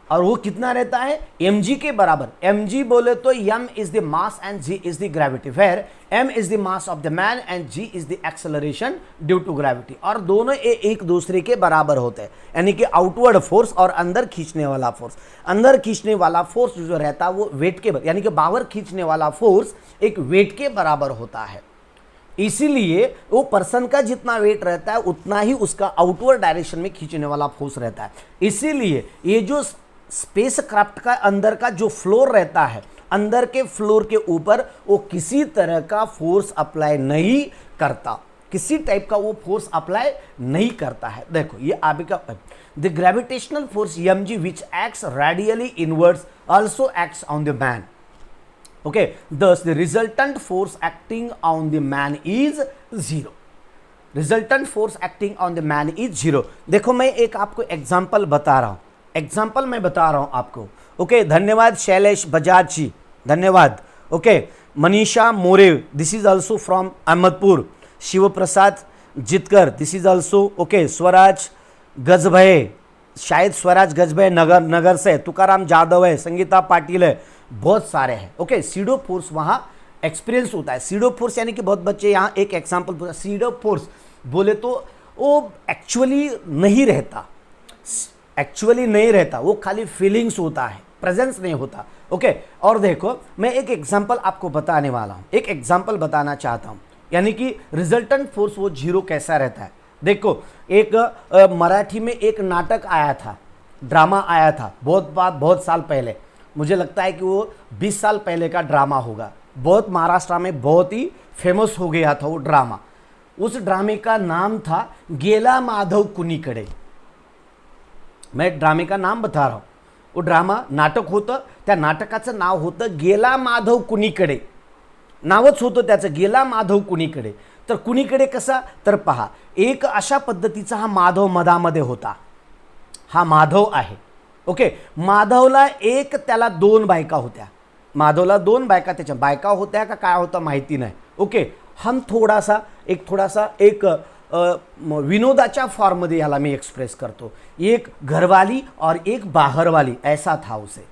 और वो कितना रहता है, mg के बराबर। mg बोले तो m is the mass and g is the gravity, where m is the mass of the man and g is the acceleration due to gravity. और दोनों एक दूसरे के बराबर होते हैं, यानी कि आउटवर्ड फोर्स और अंदर खींचने वाला फोर्स। अंदर खींचने वाला फोर्स जो रहता है वो वेट के, यानी कि बाहर खींचने वाला फोर्स एक वेट के बराबर होता है। इसीलिए वो पर्सन का जितना वेट रहता है उतना ही उसका आउटवर्ड डायरेक्शन में खींचने वाला फोर्स रहता है। इसीलिए ये जो स्पेस क्राफ्ट का अंदर का जो फ्लोर रहता है, अंदर के फ्लोर के ऊपर वो किसी तरह का फोर्स अप्लाई नहीं करता, किसी टाइप का वो फोर्स अप्लाई नहीं करता है। देखो ये आपका the gravitational force mg which acts radially inwards also acts on the man. Okay, thus the resultant force acting on the man is 0। Resultant force acting on the man is 0। देखो मैं एक आपको एग्जांपल बता रहा हूं, example मैं बता रहा हूं आपको। ओके, धन्यवाद शैलेश बजाज जी, धन्यवाद। Okay, Manisha More, this is also from Ahmadpur. Shivprasad Jitkar, this is also okay. Swaraj Gajbhay, शायद स्वराज गजभय नगर से। तुकाराम जादव है, संगीता पाटिल है, बहुत सारे हैं। ओके, सीडो फोर्स वहाँ एक्सपीरियंस होता है। सीडो फोर्स यानी कि बहुत बच्चे यहाँ एक एग्जाम्पल, सीडो फोर्स बोले तो वो एक्चुअली नहीं रहता, वो खाली फीलिंग्स होता है, प्रेजेंस नहीं होता। ओके, और देखो मैं एक एग्जांपल आपको बताने वाला हूं, एक एग्जांपल बताना चाहता हूं, यानी कि रिजल्टेंट फोर्स वो जीरो कैसा रहता है। देखो एक मराठी में एक नाटक आया था, ड्रामा आया था बहुत साल पहले, मुझे लगता है कि वो 20 साल पहले का ड्रामा होगा। बहुत महाराष्ट्र में बहुत ही फेमस हो गया था वो ड्रामा। उस ड्रामे का नाम था गेला माधव कुणीकडे। मैं ड्रामे का नाम बता रहा हूं, वो ड्रामा नाटक होतं, त्या नाटकाचं नाव होतं गेला माधव कुणीकडे, नावच होतं त्याचं गेला माधव कुणीकडे। तर कुणीकडे कसा, तर पहा एक अशा पद्धतीचा हा माधव मधामध्ये होता, हा माधव आहे। ओके, माधवला एक त्याला दोन बायका होत्या, माधवला दोन बायका, त्याच्या बायका होत्या का काय होतं माहिती नाही। ओके, हम थोडासा एक विनोदाच्या फॉर्ममध्ये याला मी एक्सप्रेस करतो, एक घरवाली और एक बाहरवाली, ऐसा था उसे।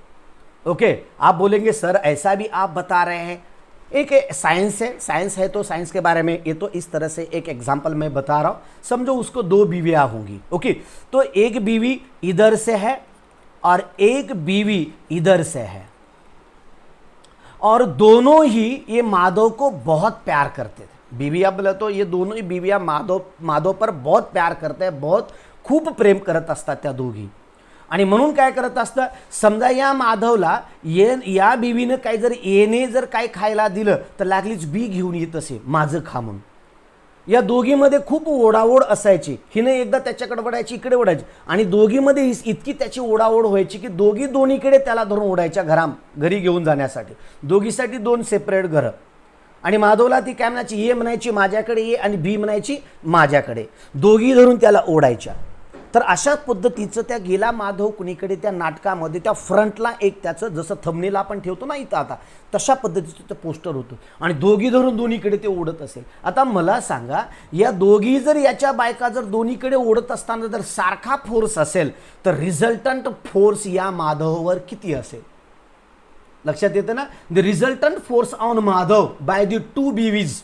ओके, आप बोलेंगे सर ऐसा भी आप बता रहे हैं, एक साइंस है तो साइंस के बारे में, ये तो इस तरह से एक एग्जांपल मैं बता रहा हूँ, समझो उसको दो बीवियाँ होंगी। ओके, तो एक बीवी इधर से है और एक बीवी इधर से है, और दोनों ही ये माधव को बहुत प्यार करते थे। बीवियाँ बोले तो ये दोनों ही बीवियाँ माधव पर बहुत प्यार करते हैं, बहुत खूप प्रेम करत असतात त्या दोघी। आणि म्हणून काय करत असतं, समजा या माधवला या बीवीनं काही जर येणे जर काही खायला दिलं तर लागलीच बी घेऊन येत असे, माझं खा म्हणून। या दोघीमध्ये खूप ओढाओढ असायची, हिने एकदा त्याच्याकडे वळायची, इकडे वळायची, आणि दोघीमध्ये इतकी त्याची ओढाओढ व्हायची की दोन्हीकडे त्याला धरून ओढायच्या घरी घेऊन जाण्यासाठी, दोघीसाठी दोन सेपरेट घरं। आणि माधवला ती काय म्हणायची, ये म्हणायची माझ्याकडे ये, आणि बी म्हणायची माझ्याकडे, दोघी धरून त्याला ओढायच्या। तर अशा पद्धतीचं त्या गेला माधव कुणीकडे त्या नाटकामध्ये त्या फ्रंटला एक त्याचं जसं थंबनेल आपण ठेवतो ना इथं आता, तशा पद्धतीचं ते पोस्टर होतं, आणि दोघी धरून दोन्हीकडे ते ओढत असेल। आता मला सांगा, या दोघी जर याच्या बायका जर दोन्हीकडे ओढत असताना जर सारखा फोर्स असेल तर रिझल्टंट फोर्स या माधववर किती असेल, लक्षात येतं ना। The resultant force on Madhav by the two बीवीज,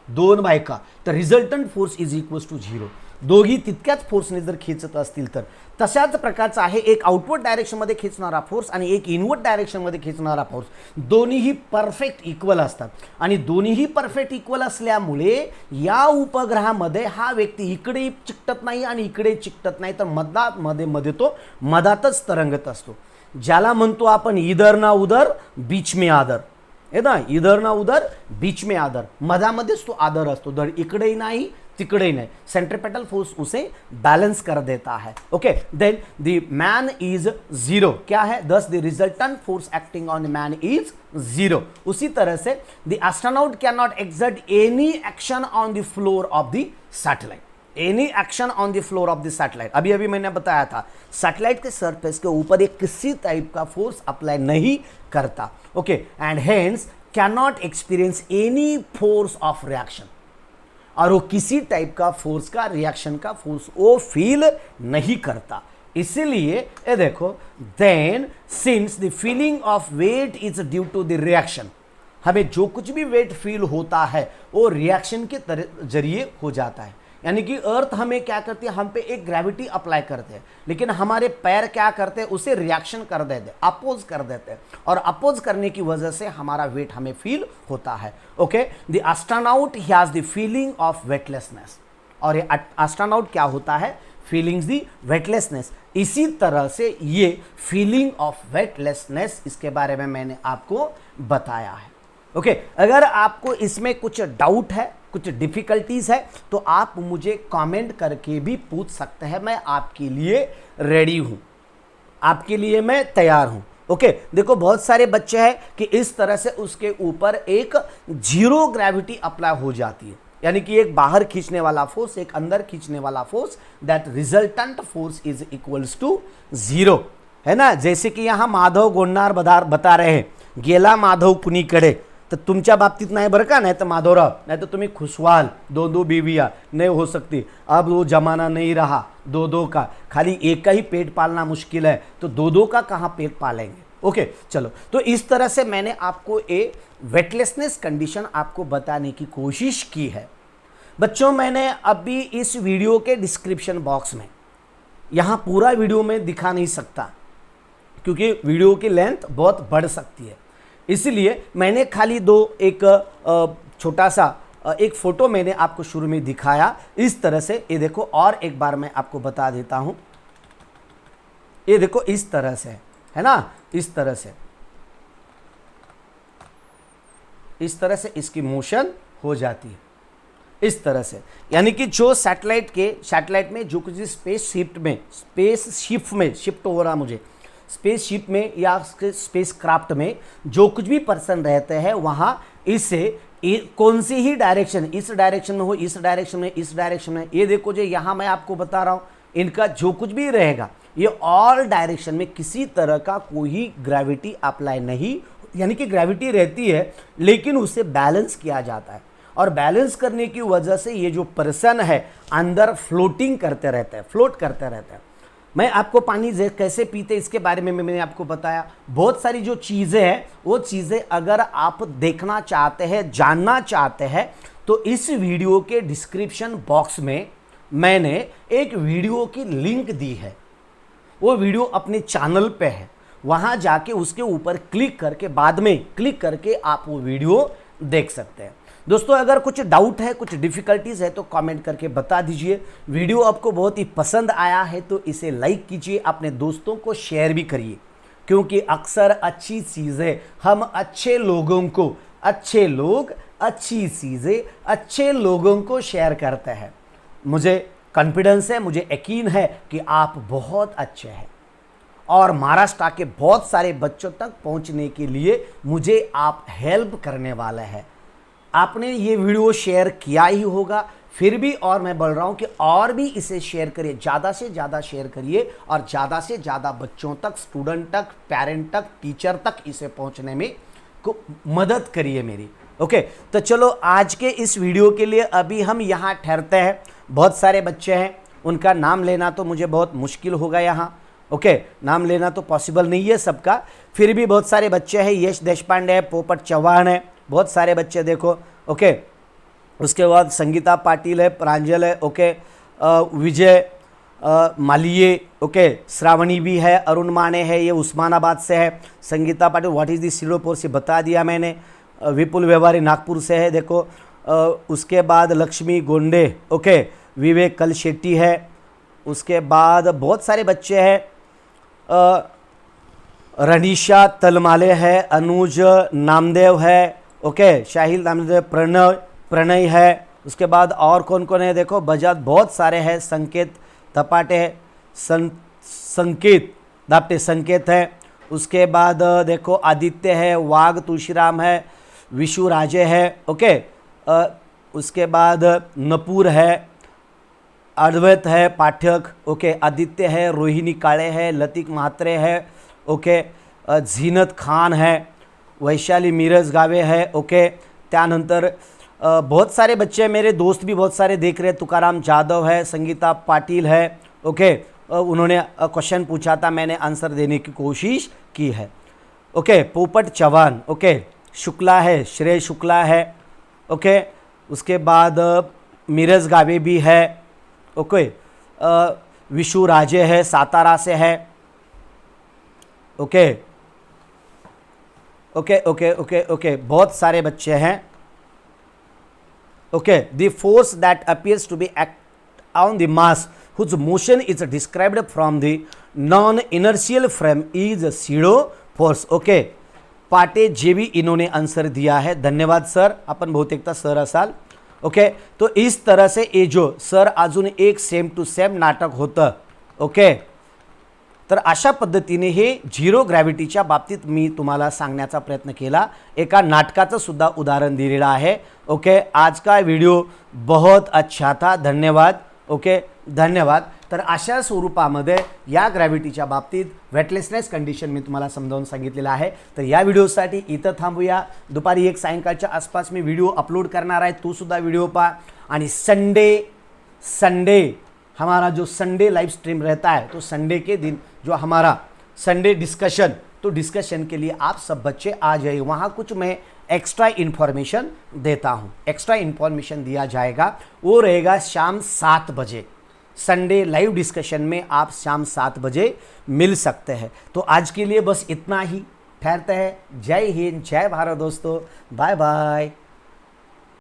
दोन बायका, तर resultant force is equals to 0। दोघी तितक्याच फोर्सने जर खेचत असतील तर तशाच प्रकारचा आहे एक आउटवर्ड डायरेक्शनमध्ये खेचणारा फोर्स आणि एक इनवर्ड डायरेक्शनमध्ये खेचणारा फोर्स, दोन्हीही परफेक्ट इक्वल असतात। आणि दोन्हीही परफेक्ट इक्वल असल्यामुळे या उपग्रहामध्ये हा व्यक्ती इकडे चिकटत नाही आणि इकडे चिकटत नाही, तर मध्ये तो मधातच तरंगत असतो, ज्याला म्हणतो आपण इधर ना उधर बीच में आदर, है ना, इधर ना उधर बीच में आदर, मधामध्येच तो आदर असतो, धड इकडेही नाही तिकडेही नाही, सेंट्रीपेटल फोर्स उसे बैलेंस कर देता है। Okay, then the man is 0, क्या है, thus the resultant force acting on the man is 0। उसी तरह से the astronaut can not exert any action on the floor of the satellite, any action on the floor of the satellite. अभी मैंने बताया था satellite के surface के ऊपर एक किसी टाइप का फोर्स अप्लाई नहीं करता। Okay, and hence can not experience any force of reaction, और वो किसी टाइप का फोर्स का रिएक्शन का फोर्स वो फील नहीं करता। इसीलिए ये देखो, then since the feeling of weight is due to the reaction, हमें जो कुछ भी वेट फील होता है वो रिएक्शन के जरिए हो जाता है। यानी कि अर्थ हमें क्या करती है, हम पे एक ग्रेविटी अप्लाई करते हैं, लेकिन हमारे पैर क्या करते हैं, उसे रिएक्शन कर देते हैं, अपोज कर देते हैं, और अपोज करने की वजह से हमारा वेट हमें फील होता है। Okay, the astronaut has the feeling of weightlessness, और ये एस्ट्रोनॉट क्या होता है, फीलिंग्स दी वेटलेसनेस। इसी तरह से ये फीलिंग ऑफ वेटलेसनेस, इसके बारे में मैंने आपको बताया है। ओके, अगर आपको इसमें कुछ डाउट है, कुछ डिफिकल्टीज है, तो आप मुझे कमेंट करके भी पूछ सकते हैं, मैं आपके लिए रेडी हूं, आपके लिए मैं तैयार हूं। ओके, देखो बहुत सारे बच्चे हैं कि इस तरह से उसके ऊपर एक जीरो ग्रेविटी अप्लाई हो जाती है, यानी कि एक बाहर खींचने वाला फोर्स, एक अंदर खींचने वाला force, that resultant force is equals to 0, है ना। जैसे कि यहाँ माधव गोंडार बता रहे हैं गेला माधव कुणीकडे, तर तुमच्या बाबतीत नाही बरं का, नाही तर माधवराव, नाही तर तुम्ही खुशहाल, दो बीवियाँ नहीं हो सकती, अब वो जमाना नहीं रहा दो का, खाली एक का ही पेट पालना मुश्किल है, तो दो का कहाँ पेट पालेंगे। ओके, चलो, तो इस तरह से मैंने आपको वेटलेसनेस कंडीशन आपको बताने की कोशिश की है। बच्चों मैंने अभी इस वीडियो के डिस्क्रिप्शन बॉक्स में, यहाँ पूरा वीडियो में दिखा नहीं सकता क्योंकि वीडियो की लेंथ बहुत बढ़ सकती है, इसलिए मैंने खाली एक छोटा सा एक फोटो मैंने आपको शुरू में दिखाया इस तरह से। ये देखो, और एक बार मैं आपको बता देता हूं, ये देखो इस तरह से है ना, इस तरह से इसकी मोशन हो जाती है इस तरह से। यानी कि जो सैटेलाइट में जो कुछ स्पेसशिप में या स्पेस क्राफ्ट में जो कुछ भी पर्सन रहते हैं, वहां इससे कौन सी ही डायरेक्शन, इस डायरेक्शन में हो, इस डायरेक्शन में, इस डायरेक्शन में, ये देखो जो यहाँ मैं आपको बता रहा हूँ, इनका जो कुछ भी रहेगा ये ऑल डायरेक्शन में किसी तरह का कोई ग्रेविटी अप्लाई नहीं, यानी कि ग्रेविटी रहती है लेकिन उसे बैलेंस किया जाता है, और बैलेंस करने की वजह से ये जो पर्सन है अंदर फ्लोट करते रहते हैं। मैं आपको पानी कैसे पीते इसके बारे में मैंने आपको बताया। बहुत सारी जो चीज़ें हैं वो चीज़ें अगर आप देखना चाहते हैं, जानना चाहते हैं, तो इस वीडियो के डिस्क्रिप्शन बॉक्स में मैंने एक वीडियो की लिंक दी है। वो वीडियो अपने चैनल पे है, वहाँ जाके उसके ऊपर क्लिक करके बाद में क्लिक करके आप वो वीडियो देख सकते हैं। दोस्तों अगर कुछ डाउट है, कुछ डिफ़िकल्टीज़ है तो कमेंट करके बता दीजिए। वीडियो आपको बहुत ही पसंद आया है तो इसे लाइक कीजिए, अपने दोस्तों को शेयर भी करिए, क्योंकि अक्सर अच्छी चीज़ें हम अच्छे लोग अच्छी चीज़ें अच्छे लोगों को शेयर करते हैं। मुझे कॉन्फिडेंस है, मुझे यकीन है कि आप बहुत अच्छे हैं और महाराष्ट्र के बहुत सारे बच्चों तक पहुंचने के लिए मुझे आप हेल्प करने वाले हैं। आपने ये वीडियो शेयर किया ही होगा, फिर भी और मैं बोल रहा हूँ कि और भी इसे शेयर करिए, ज़्यादा से ज़्यादा शेयर करिए और ज़्यादा से ज़्यादा बच्चों तक, स्टूडेंट तक, पेरेंट तक, टीचर तक इसे पहुँचने में को मदद करिए मेरी। ओके, तो चलो आज के इस वीडियो के लिए अभी हम यहाँ ठहरते हैं। बहुत सारे बच्चे हैं, उनका नाम लेना तो मुझे बहुत मुश्किल होगा यहाँ। ओके, नाम लेना तो पॉसिबल नहीं है सबका, फिर भी बहुत सारे बच्चे हैं। यश देशपांडे है, पोपट चौहान है, बहुत सारे बच्चे देखो। ओके, उसके बाद संगीता पाटिल है, प्रांजल है, ओके, विजय मालिये, ओके, श्रावणी भी है, अरुण माने है, ये उस्मानाबाद से है। Sangita Patil what is the सीडोपोर से बता दिया मैंने। विपुल व्यवहारी नागपुर से है देखो। उसके बाद लक्ष्मी गोंडे, ओके, विवेक कल शेट्टी है। उसके बाद बहुत सारे बच्चे हैं, रनीशा तलमाले है, अनुज नामदेव है, ओके, शाहिल नामदेव, प्रणय है। उसके बाद और कौन कौन है देखो, बजाज बहुत सारे हैं, संकेत तपाटे है, संकेत दापटे संकेत है। उसके बाद देखो आदित्य है, वाघ तुलसीराम है, विशु राजे है, ओके। उसके बाद नपूर है, अद्वैत है पाठक, ओके, आदित्य है, रोहिणी काळे है, लतिक म्हात्रे है, ओके, झीनत खान है, वैशाली मिरज गावे है, ओके। त्यानंतर बहुत सारे बच्चे, मेरे दोस्त भी बहुत सारे देख रहे हैं, तुकाराम जाधव है, संगीता पाटिल है, ओके। उन्होंने क्वेश्चन पूछा था, मैंने आंसर देने की कोशिश की है, ओके। पोपट चौहान, ओके, शुक्ला है, श्रेय शुक्ला है, ओके। उसके बाद मिरज गावे भी है, ओके। विशु राजे है, सातारा से है, okay okay okay okay okay. बहुत सारे बच्चे हैं, okay. The force that appears to be act on the mass whose motion is described from the non-inertial frame is pseudo force, okay. पाटे जे भी इन्होंने आंसर दिया है, धन्यवाद सर, आपण बहुतेकदा सर असाल, ओके। तो इस तरह से ये जो सर अजून एक सेम टू सेम नाटक होतं, ओके। तर अशा पद्धतीने हे झिरो ग्रॅव्हिटीच्या बाबतीत मी तुम्हाला सांगण्याचा प्रयत्न केला, एका नाटकाचं सुद्धा उदाहरण दिलेलं आहे, ओके। आज का व्हिडिओ बहुत अच्छा था, धन्यवाद, ओके, धन्यवाद। तर अशा स्वरूपामध्ये या ग्रॅव्हिटीच्या बाबतीत वेटलेसनेस कंडिशन मी तुम्हाला समजावून सांगितलेलं आहे। तर या व्हिडिओसाठी इथं थांबूया। दुपारी 1 सायंकाळच्या आसपास मी व्हिडिओ अपलोड करणार आहे, तो सुद्धा व्हिडिओ पहा। आणि संडे हमारा जो संडे लाइव स्ट्रीम रहता है, तो संडे के दिन जो हमारा संडे डिस्कशन, तो डिस्कशन के लिए आप सब बच्चे आ जाइए। वहाँ कुछ मैं एक्स्ट्रा इन्फॉर्मेशन देता हूँ। एक्स्ट्रा इन्फॉर्मेशन दिया जाएगा, वो रहेगा शाम 7 बजे। संडे लाइव डिस्कशन में आप शाम 7 बजे मिल सकते हैं। तो आज के लिए बस इतना ही, ठहरते हैं। जय हिंद, जय भारत दोस्तों, बाय बाय।